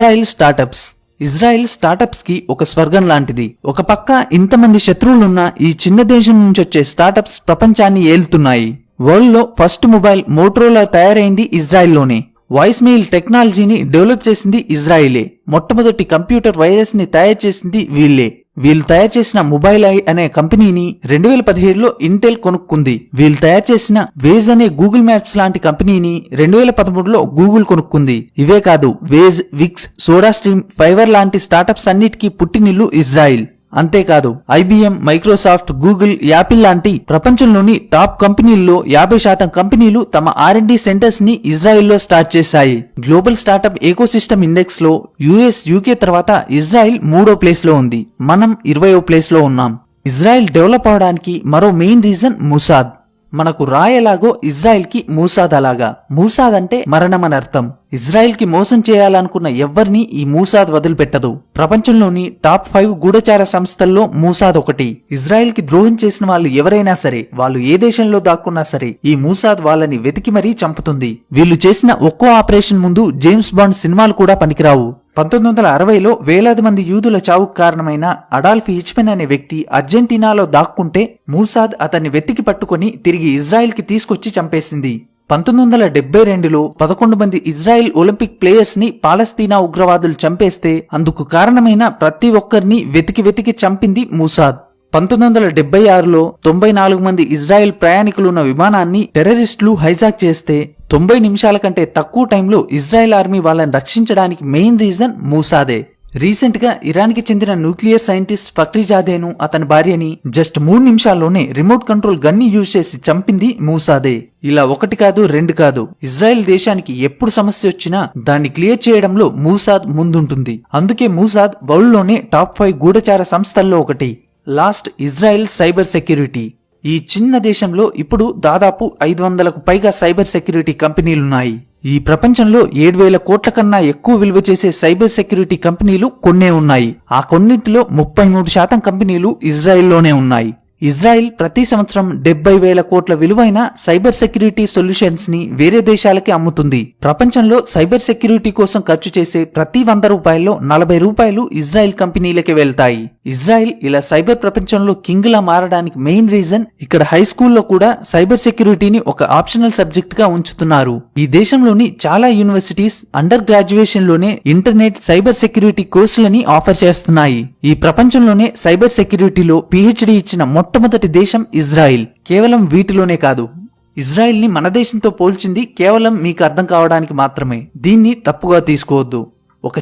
Israel startups కి ఒక స్వర్గం లాంటిది. ఒక పక్క ఇంతమంది శత్రువులున్న ఈ చిన్న దేశం నుంచి వచ్చే స్టార్టప్స్ ప్రపంచాన్ని ఏలుతున్నాయి. వరల్డ్ లో ఫస్ట్ మొబైల్ మోటరోలా తయారైంది ఇజ్రాయెల్లోనే. వాయిస్ మెయిల్ టెక్నాలజీని డెవలప్ చేసింది ఇజ్రాయిలే. మొట్టమొదటి కంప్యూటర్ వైరస్ ని తయారు చేసింది వీళ్లే. వీళ్ళు తయారు చేసిన మొబైల్ ఐ అనే కంపెనీని 2017లో ఇంటెల్ కొనుక్కుంది. వీళ్ళు తయారు చేసిన వేజ్ అనే గూగుల్ మ్యాప్స్ లాంటి కంపెనీని 2013లో గూగుల్ కొనుక్కుంది. ఇవే కాదు, Waze, Wix, SodaStream, Fiverr లాంటి స్టార్టప్స్ అన్నిటికీ పుట్టినిల్లు ఇజ్రాయిల్. అంతేకాదు ఐబిఎం, మైక్రోసాఫ్ట్, గూగుల్, యాపిల్ లాంటి ప్రపంచంలోని టాప్ కంపెనీల్లో 50% కంపెనీలు తమ R&D సెంటర్స్ ని ఇజ్రాయిల్లో స్టార్ట్ చేశాయి. గ్లోబల్ స్టార్టప్ ఎకోసిస్టమ్ ఇండెక్స్ లో యుఎస్, యూకే తర్వాత ఇజ్రాయిల్ 3వ ప్లేస్ లో ఉంది. మనం 20వ ప్లేస్ లో ఉన్నాం. ఇజ్రాయిల్ డెవలప్ అవడానికి మరో మెయిన్ రీజన్ ముసాద్. మనకు రా ఎలాగో ఇజ్రాయిల్ కి మూసాద్ అలాగా. మూసాద్ అంటే మరణం అని అర్థం. ఇజ్రాయిల్ కి మోసం చేయాలనుకున్న ఎవ్వరిని ఈ మూసాద్ వదిలిపెట్టదు. ప్రపంచంలోని టాప్ 5 గూఢచార సంస్థల్లో మూసాద్ ఒకటి. ఇజ్రాయిల్ కి ద్రోహం చేసిన వాళ్ళు ఎవరైనా సరే, వాళ్ళు ఏ దేశంలో దాక్కున్నా సరే, ఈ మూసాద్ వాళ్ళని వెతికి మరీ చంపుతుంది. వీళ్ళు చేసిన ఒక్కో ఆపరేషన్ ముందు జేమ్స్ బాండ్ సినిమాలు కూడా పనికిరావు. 1960లో వేలాది మంది యూదుల చావుకు కారణమైన అడాల్ఫ్ హిచ్మెన్ అనే వ్యక్తి అర్జెంటీనాలో దాక్కుంటే మూసాద్ అతన్ని వెతికి పట్టుకుని తిరిగి ఇజ్రాయిల్ కి తీసుకొచ్చి చంపేసింది. 1972లో 11 మంది ఇజ్రాయిల్ ఒలింపిక్ ప్లేయర్స్ ని పాలస్తీనా ఉగ్రవాదులు చంపేస్తే అందుకు కారణమైన ప్రతి ఒక్కరిని వెతికి చంపింది మూసాద్. 1976లో 94 మంది ఇజ్రాయెల్ ప్రయాణికులున్న విమానాన్ని టెర్రరిస్టులు హైజాక్ చేస్తే 90 నిమిషాల కంటే తక్కువ టైంలో ఇజ్రాయెల్ ఆర్మీ వాళ్ళని రక్షించడానికి మెయిన్ రీజన్ మూసాదే. రీసెంట్ గా ఇరాన్ కి చెందిన న్యూక్లియర్ సైంటిస్ట్ ఫక్రీజాదేను అతని భార్యని జస్ట్ 3 నిమిషాల్లోనే రిమోట్ కంట్రోల్ గన్ని యూజ్ చేసి చంపింది మూసాదే. ఇలా ఒకటి కాదు, రెండు కాదు, ఇజ్రాయెల్ దేశానికి ఎప్పుడు సమస్య వచ్చినా దాన్ని క్లియర్ చేయడంలో మూసాద్ ముందుంటుంది. అందుకే మూసాద్ వరల్డ్ లోనే టాప్ 5 గూఢచార సంస్థల్లో ఒకటి. Last, Israel cyber security. ఈ చిన్న దేశంలో ఇప్పుడు దాదాపు 500కు పైగా సైబర్ సెక్యూరిటీ కంపెనీలున్నాయి. ఈ ప్రపంచంలో 7,000 కోట్ల కన్నా ఎక్కువ విలువ చేసే సైబర్ సెక్యూరిటీ కంపెనీలు కొన్నే ఉన్నాయి. ఆ కొన్నింటిలో 33% కంపెనీలు ఇజ్రాయెల్లోనే ఉన్నాయి. ఇజ్రాయెల్ ప్రతి సంవత్సరం 70,000 కోట్ల విలువైన సైబర్ సెక్యూరిటీ సొల్యూషన్స్ ని వేరే దేశాలకి అమ్ముతుంది. ప్రపంచంలో సైబర్ సెక్యూరిటీ కోసం ఖర్చు చేసే ప్రతి 100 రూపాయల్లో 40 రూపాయలు ఇజ్రాయెల్ కంపెనీలకి వెళ్తాయి. ఇజ్రాయెల్ ఇలా సైబర్ ప్రపంచంలో కింగ్ లా మారడానికి మెయిన్ రీజన్ ఇక్కడ హై స్కూల్లో కూడా సైబర్ సెక్యూరిటీని ఒక ఆప్షనల్ సబ్జెక్ట్ గా ఉంచుతున్నారు. ఈ దేశంలోని చాలా యూనివర్సిటీస్ అండర్ గ్రాడ్యుయేషన్ లోనే ఇంటర్నెట్ సైబర్ సెక్యూరిటీ కోర్సులని ఆఫర్ చేస్తున్నాయి. ఈ ప్రపంచంలోనే సైబర్ సెక్యూరిటీలో PhD ఇచ్చిన మొట్టమొదటి దేశం ఇజ్రాయిల్. కేవలం వీటిలోనే కాదు, ఇజ్రాయిల్ ని మన దేశంతో పోల్చింది కేవలం మీకు అర్థం కావడానికి మాత్రమే. దీన్ని తప్పుగా తీసుకోవద్దు. ఒక